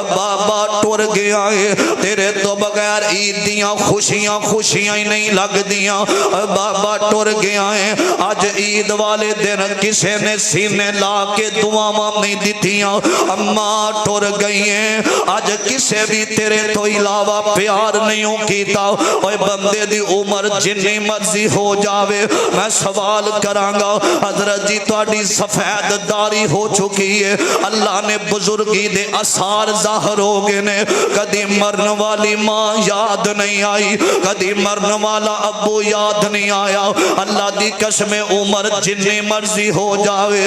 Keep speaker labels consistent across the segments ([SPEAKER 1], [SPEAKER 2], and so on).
[SPEAKER 1] बाबा टुर गया है, तेरे तो बगैर ईद दियां खुशियां खुशियां ही नहीं लगदियां। बाबा टुर गया है, अज ईद वाले दिन किसी ने सीने ला के दुआवां नहीं दितियां। अम्मा टुर गई है, अज किसे भी तेरे तो इलावा प्यार नहीं कीता। ओए बंदे दी उम्र जिन्नी मर्जी हो जावे, मैं सवाल करांगा हजरत जी तुहाडी सफेद दाढ़ी हो चुकी है, अल्लाह ने बुजुर्गी दे असार जाहिर हो गए ने। कदी मरन वाली माँ याद नहीं आई, कदी मरन वाला अब्बू याद नहीं आया। अल्लाह दी कसम उम्र जिन्नी मर्जी हो जावे,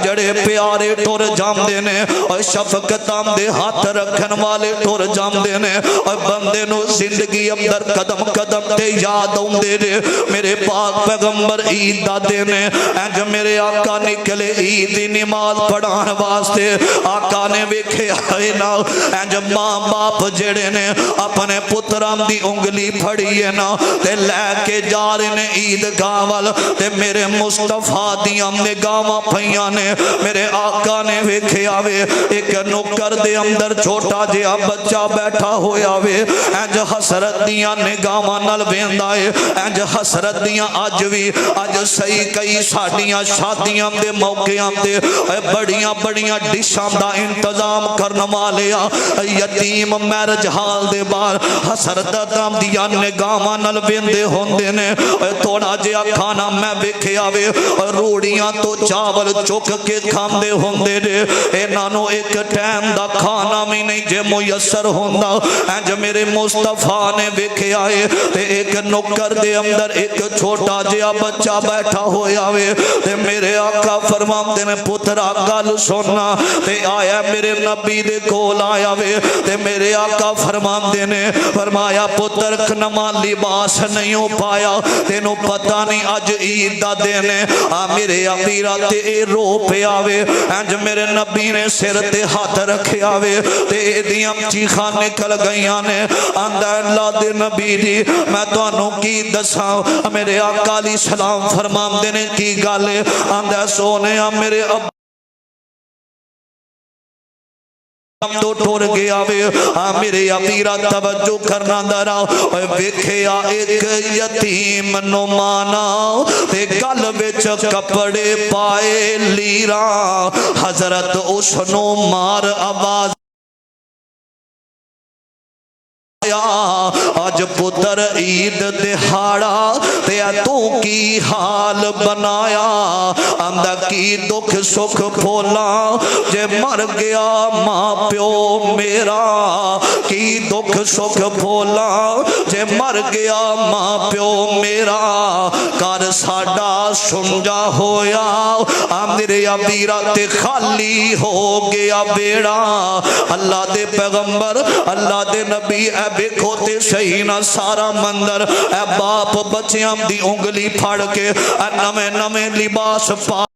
[SPEAKER 1] जड़े प्यारे टुर जांदे ने और शफकतां दे हाथ रखन वाले टुर जांदे ने। और बंदे नु जिंदगी अंदर कदम कदम ते याद आउंदे ने मेरे पाक पैगंबर ईद दा दिन है। इंज मेरे आका निकले ईद दी नमाज पढ़ाने वास्ते, आका ने वेखे आए ना इंज मां बाप जेड़े ने अपने पुत्रां दी उंगली फड़ी है ना ते लैके जा रहे ने ईदगाह वाल, ते मेरे मुस्तफा दियां निगाहां पईयां ने। मेरे आका ने वेखिया वे एक नुकर दे अंदर छोटा जिहा बच्चा बैठा होया वे, इंज हसरत दियां निगाहां नाल वेंदा है। इंज हसरत दियां अज भी अज सही कई साडियां शादियां दे मौकिआं ते बड़ियां बड़ियां डिशां दा इंतजाम करन वाले यतीम मैरिज हाल दे बाहर हसरतां दियां निगाहां नाल वेंदे होंदे ने। थोड़ा जिहा खाना मैं वेखिया वे, रूड़ियां तो चावल चुक के खांदे होंदे ने। इन्हां नूं एक टाइम दा खाना भी नहीं जे मुयसर होंदा। इंज मेरे मुस्तफा ने वेखिया है ते एक नुकर दे अंदर एक छोटा जिहा बच्चा बैठा होया वे, ते मेरे आका फरमांदे ने पुत्रा गल सुनना। ते आया मेरे नबी दे कोल आया वे, ते मेरे आका फरमांदे ने फरमाया पुत्र नवा लिबास नहीं हो पाया, तेनू पता नहीं अज ईद दा दिन है। मेरे अमीरा ते ए रो पिया वे। इंज मेरे नबी ने सिर ते हाथ रखिया वे ते एदियां चीखां निकल गईयां ने। आंदा अल्लाह दे नबी जी मैं तुहानू की दसां। मेरे आका अली सलाम फरमांदे ने की गल है? आंदा सोनिया मेरे तो टुर गया वे। मेरे अमीरा तवज्जो करना दरा वेखिया एक यतीम नु माना ते गल विच कपड़े पाए लीरा, हजरत उसनु मार आवाज अज पुत्र ईद दिहाड़ा ते तू की हाल बनाया। आंदा की दुख सुख भोला जे मर गया मां प्यो मेरा, की दुख सुख भोला जे मर गया मां प्यो मेरा। कर साडा सुंजा होया मेरे अमीरा ते खाली हो गया बेड़ा। अल्लाह दे पैगंबर अल्लाह दे नबी देखो ते सही ना सारा मंदर बाप बच्चियां दी उंगली फड़ के नवे नवे लिबास पा